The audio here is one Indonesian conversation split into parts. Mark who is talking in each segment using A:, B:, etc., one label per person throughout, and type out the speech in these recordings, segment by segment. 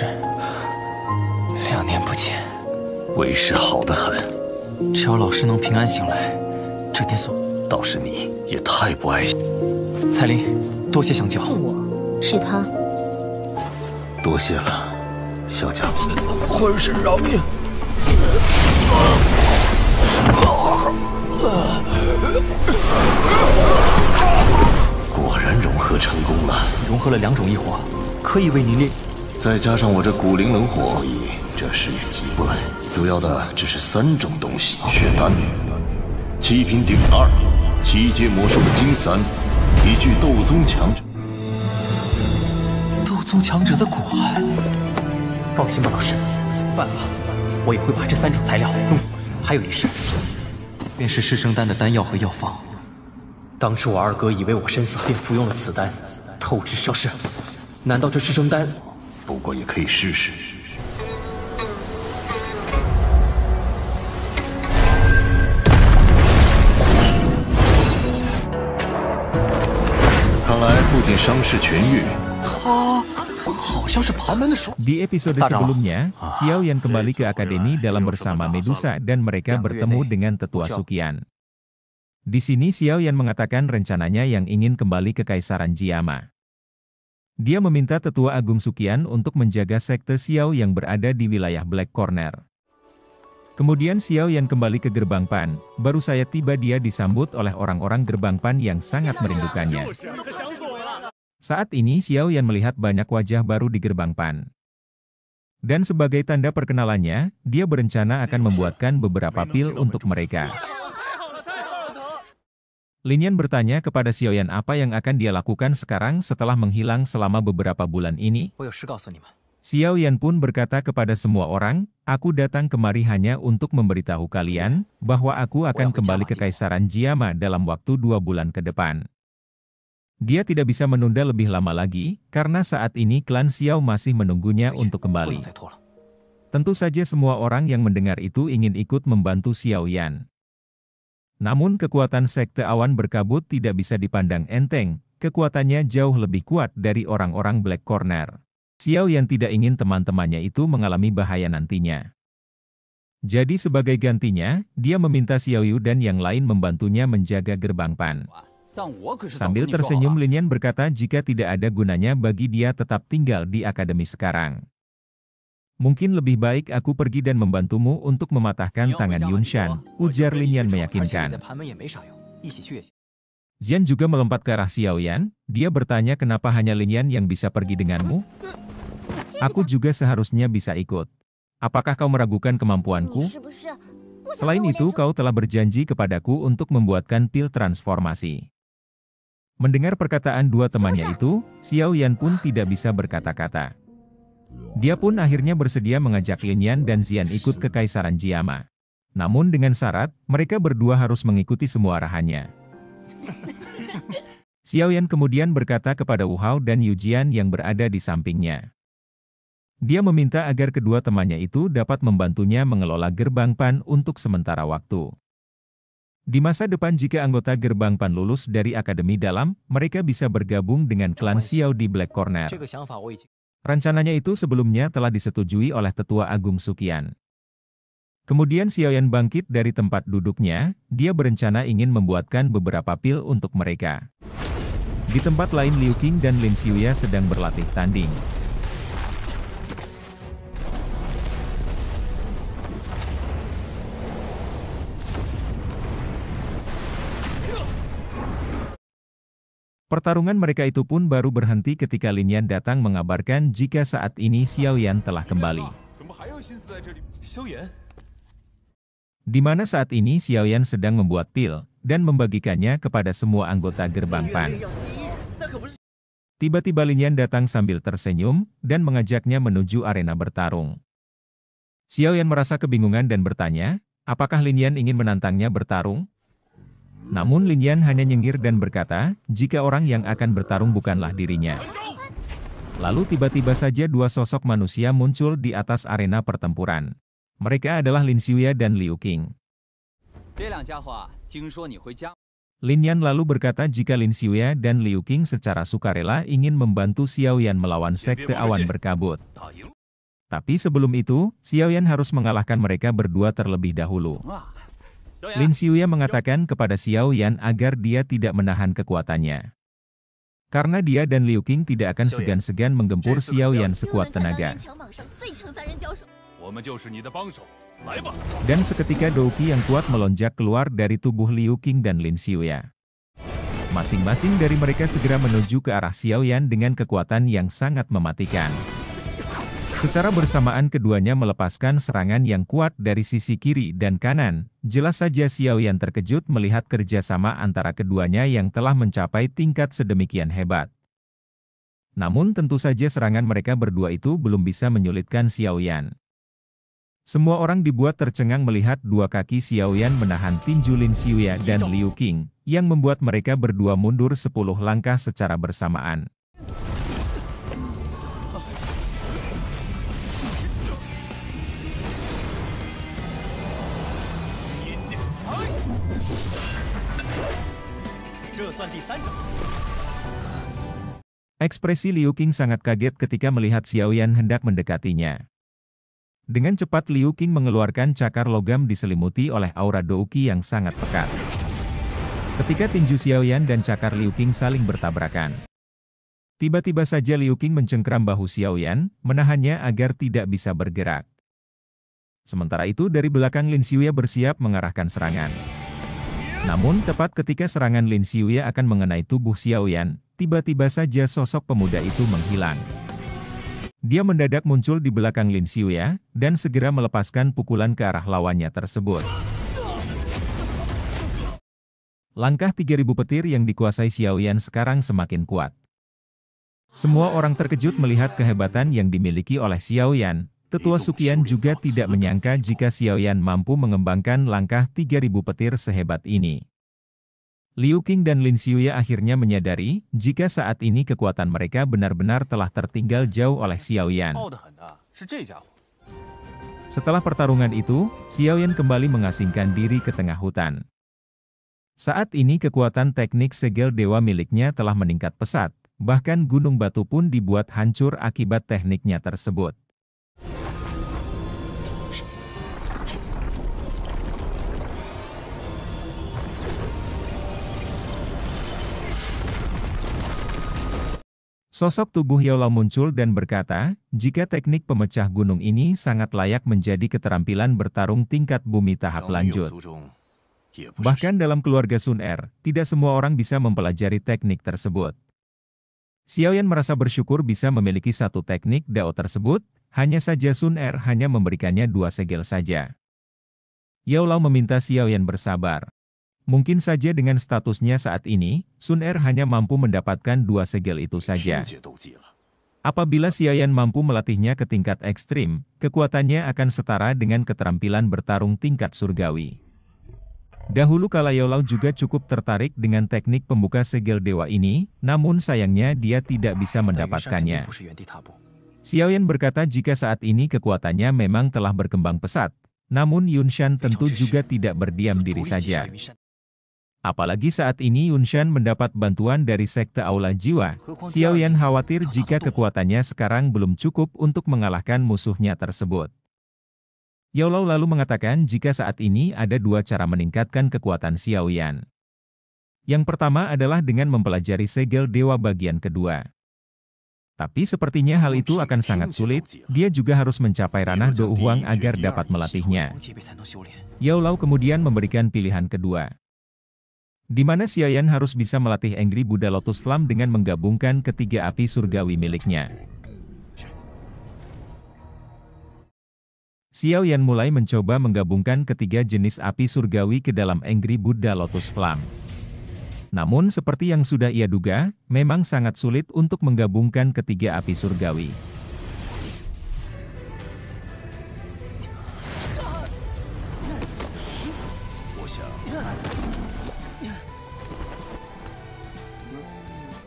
A: 师，2年不见，
B: 为师好得很。
A: 只要老师能平安醒来，这点所……
B: 倒是你也太不爱惜。
A: 彩铃，多谢相救。
C: 是他。
B: 多谢了，小将。
D: 宽神饶命！
B: 果然融合成功了，
A: 融合了2种异火，可以为您练。
B: 再加上我这骨灵冷火，所以这事也急不来。主要的只是3种东西：血丹、7品鼎2、7阶魔兽的金3，以具斗宗强者。
A: 斗宗强者的骨骸。放心吧，老师，办法我也会把这3种材料弄。还有一事，便是师生丹的丹药和药方。当初我二哥以为我身死，便服用了此丹，透支生事。难道这师生丹？
B: 不过也可以试试。看来不仅伤势痊愈，
A: 他好像是盘门的手。
E: Di episode sebelumnya, Xiao Yan kembali ke akademi dalam bersama Medusa dan mereka bertemu dengan Tetua Sukian. Di sini Xiao Yan mengatakan rencananya yang ingin kembali ke Kaisaran Jiama. Dia meminta Tetua Agung Sukian untuk menjaga sekte Xiao yang berada di wilayah Black Corner. Kemudian Xiao Yan kembali ke Gerbang Pan, baru saya tiba dia disambut oleh orang-orang Gerbang Pan yang sangat merindukannya. Saat ini Xiao Yan melihat banyak wajah baru di Gerbang Pan. Dan sebagai tanda perkenalannya, dia berencana akan membuatkan beberapa pil untuk mereka. Lin Yan bertanya kepada Xiao Yan apa yang akan dia lakukan sekarang setelah menghilang selama beberapa bulan ini. Xiao Yan pun berkata kepada semua orang, aku datang kemari hanya untuk memberitahu kalian, bahwa aku akan kembali ke Kaisaran Jiama dalam waktu 2 bulan ke depan. Dia tidak bisa menunda lebih lama lagi, karena saat ini klan Xiao masih menunggunya untuk kembali. Tentu saja semua orang yang mendengar itu ingin ikut membantu Xiao Yan. Namun kekuatan Sekte Awan Berkabut tidak bisa dipandang enteng, kekuatannya jauh lebih kuat dari orang-orang Black Corner. Xiao Yan tidak ingin teman-temannya itu mengalami bahaya nantinya. Jadi sebagai gantinya, dia meminta Xiao Yu dan yang lain membantunya menjaga Gerbang Pan. Sambil tersenyum Lin Yan berkata jika tidak ada gunanya bagi dia tetap tinggal di akademi sekarang. Mungkin lebih baik aku pergi dan membantumu untuk mematahkan tangan Yun Shan, ujar Lin Yan meyakinkan. Xian juga melompat ke arah Xiao Yan, dia bertanya kenapa hanya Lin Yan yang bisa pergi denganmu? Aku juga seharusnya bisa ikut. Apakah kau meragukan kemampuanku? Selain itu kau telah berjanji kepadaku untuk membuatkan pil transformasi. Mendengar perkataan dua temannya itu, Xiao Yan pun tidak bisa berkata-kata. Dia pun akhirnya bersedia mengajak Lin Yan dan Xian ikut ke Kaisaran Jiama. Namun dengan syarat, mereka berdua harus mengikuti semua arahannya. Xiao Yan kemudian berkata kepada Wu Hao dan Yu Jian yang berada di sampingnya. Dia meminta agar kedua temannya itu dapat membantunya mengelola Gerbang Pan untuk sementara waktu. Di masa depan jika anggota Gerbang Pan lulus dari Akademi Dalam, mereka bisa bergabung dengan klan Xiao di Black Corner. Rencananya itu sebelumnya telah disetujui oleh Tetua Agung Sukian. Kemudian Xiao Yan bangkit dari tempat duduknya, dia berencana ingin membuatkan beberapa pil untuk mereka. Di tempat lain Liu Qing dan Lin Xiuya sedang berlatih tanding. Pertarungan mereka itu pun baru berhenti ketika Lin Yan datang mengabarkan jika saat ini Xiao Yan telah kembali. Di mana saat ini Xiao Yan sedang membuat pil, dan membagikannya kepada semua anggota Gerbang Pan. Tiba-tiba Lin Yan datang sambil tersenyum, dan mengajaknya menuju arena bertarung. Xiao Yan merasa kebingungan dan bertanya, apakah Lin Yan ingin menantangnya bertarung? Namun Lin Yan hanya nyengir dan berkata, jika orang yang akan bertarung bukanlah dirinya. Lalu tiba-tiba saja dua sosok manusia muncul di atas arena pertempuran. Mereka adalah Lin Xiuya dan Liu Qing. Lin Yan lalu berkata jika Lin Xiuya dan Liu Qing secara sukarela ingin membantu Xiao Yan melawan Sekte Awan Berkabut. Tapi sebelum itu, Xiaoyan harus mengalahkan mereka berdua terlebih dahulu. Lin Xiuya mengatakan kepada Xiaoyan agar dia tidak menahan kekuatannya. Karena dia dan Liu Qing tidak akan segan-segan menggempur Xiaoyan sekuat tenaga. Dan seketika Douqi yang kuat melonjak keluar dari tubuh Liu Qing dan Lin Xiuya. Masing-masing dari mereka segera menuju ke arah Xiaoyan dengan kekuatan yang sangat mematikan. Secara bersamaan keduanya melepaskan serangan yang kuat dari sisi kiri dan kanan. Jelas saja Xiaoyan terkejut melihat kerjasama antara keduanya yang telah mencapai tingkat sedemikian hebat. Namun tentu saja serangan mereka berdua itu belum bisa menyulitkan Xiaoyan. Semua orang dibuat tercengang melihat dua kaki Xiaoyan menahan tinju Lin Xiuya dan Liu Qing, yang membuat mereka berdua mundur 10 langkah secara bersamaan. Ekspresi Liu Qing sangat kaget ketika melihat Xiaoyan hendak mendekatinya. Dengan cepat Liu Qing mengeluarkan cakar logam diselimuti oleh aura Douqi yang sangat pekat. Ketika tinju Xiaoyan dan cakar Liu Qing saling bertabrakan. Tiba-tiba saja Liu Qing mencengkram bahu Xiaoyan, menahannya agar tidak bisa bergerak. Sementara itu dari belakang Lin Xiuya bersiap mengarahkan serangan. Namun tepat ketika serangan Lin Xiuya akan mengenai tubuh Xiaoyan, tiba-tiba saja sosok pemuda itu menghilang. Dia mendadak muncul di belakang Lin Xiuya, dan segera melepaskan pukulan ke arah lawannya tersebut. Langkah 3000 petir yang dikuasai Xiaoyan sekarang semakin kuat. Semua orang terkejut melihat kehebatan yang dimiliki oleh Xiaoyan. Tetua Suqian juga tidak menyangka jika Xiaoyan mampu mengembangkan langkah 3000 petir sehebat ini. Liu Qing dan Lin Xiuya akhirnya menyadari, jika saat ini kekuatan mereka benar-benar telah tertinggal jauh oleh Xiaoyan. Setelah pertarungan itu, Xiaoyan kembali mengasingkan diri ke tengah hutan. Saat ini kekuatan teknik segel dewa miliknya telah meningkat pesat, bahkan gunung batu pun dibuat hancur akibat tekniknya tersebut. Sosok tubuh Yaolao muncul dan berkata, jika teknik pemecah gunung ini sangat layak menjadi keterampilan bertarung tingkat bumi tahap lanjut. Bahkan dalam keluarga Sun Er, tidak semua orang bisa mempelajari teknik tersebut. Xiaoyan merasa bersyukur bisa memiliki satu teknik Dao tersebut, hanya saja Sun Er hanya memberikannya 2 segel saja. Yaolao meminta Xiaoyan bersabar. Mungkin saja dengan statusnya saat ini, Sun Er hanya mampu mendapatkan 2 segel itu saja. Apabila Xiaoyan mampu melatihnya ke tingkat ekstrim, kekuatannya akan setara dengan keterampilan bertarung tingkat surgawi. Dahulu kala Yaolao juga cukup tertarik dengan teknik pembuka segel dewa ini, namun sayangnya dia tidak bisa mendapatkannya. Xiaoyan berkata jika saat ini kekuatannya memang telah berkembang pesat, namun Yunshan tentu juga tidak berdiam diri saja. Apalagi saat ini Yunshan mendapat bantuan dari Sekte Aula Jiwa, Xiaoyan khawatir jika kekuatannya sekarang belum cukup untuk mengalahkan musuhnya tersebut. Yaolao lalu mengatakan jika saat ini ada 2 cara meningkatkan kekuatan Xiaoyan. Yang pertama adalah dengan mempelajari segel dewa bagian kedua. Tapi sepertinya hal itu akan sangat sulit, dia juga harus mencapai ranah Do Huang agar dapat melatihnya. Yaolao kemudian memberikan pilihan kedua, di mana Xiaoyan harus bisa melatih Angry Buddha Lotus Flame dengan menggabungkan ketiga api surgawi miliknya. Xiaoyan mulai mencoba menggabungkan ketiga jenis api surgawi ke dalam Angry Buddha Lotus Flame. Namun seperti yang sudah ia duga, memang sangat sulit untuk menggabungkan ketiga api surgawi.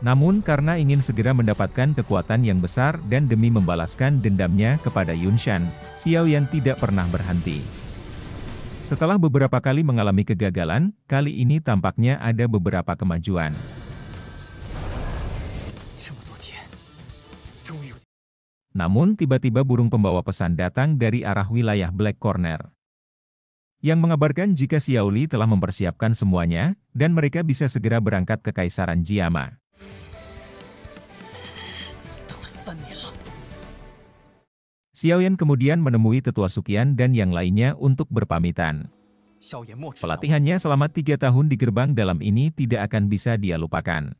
E: Namun karena ingin segera mendapatkan kekuatan yang besar dan demi membalaskan dendamnya kepada Yunshan, Xiaoyan tidak pernah berhenti. Setelah beberapa kali mengalami kegagalan, kali ini tampaknya ada beberapa kemajuan. Namun tiba-tiba burung pembawa pesan datang dari arah wilayah Black Corner, yang mengabarkan jika Xiao Li telah mempersiapkan semuanya, dan mereka bisa segera berangkat ke Kaisaran Jiama. Xiaoyan kemudian menemui Tetua Suqian dan yang lainnya untuk berpamitan. Pelatihannya selama 3 tahun di gerbang dalam ini tidak akan bisa dia lupakan.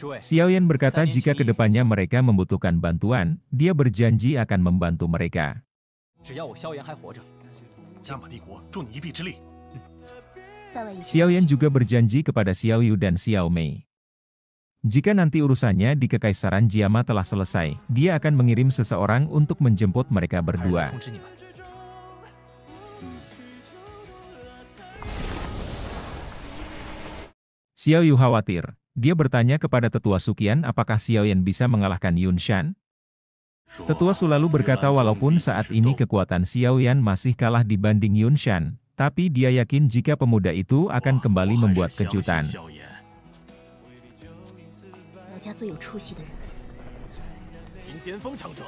E: Xiaoyan berkata jika kedepannya mereka membutuhkan bantuan, dia berjanji akan membantu mereka. Xiaoyan juga berjanji kepada Xiao Yu dan Xiao Mei. Jika nanti urusannya di Kekaisaran Jiama telah selesai, dia akan mengirim seseorang untuk menjemput mereka berdua. Xiao Yu khawatir. Dia bertanya kepada Tetua Suqian apakah Xiaoyan bisa mengalahkan Yun Shan. Tetua Su lalu berkata walaupun saat ini kekuatan Xiaoyan masih kalah dibanding Yun Shan, tapi dia yakin jika pemuda itu akan kembali membuat kejutan.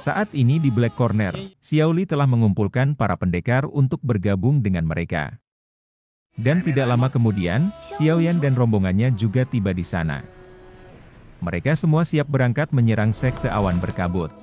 E: Saat ini di Black Corner, Xiao Li telah mengumpulkan para pendekar untuk bergabung dengan mereka. Dan tidak lama kemudian, Xiaoyan dan rombongannya juga tiba di sana. Mereka semua siap berangkat menyerang sekte awan berkabut.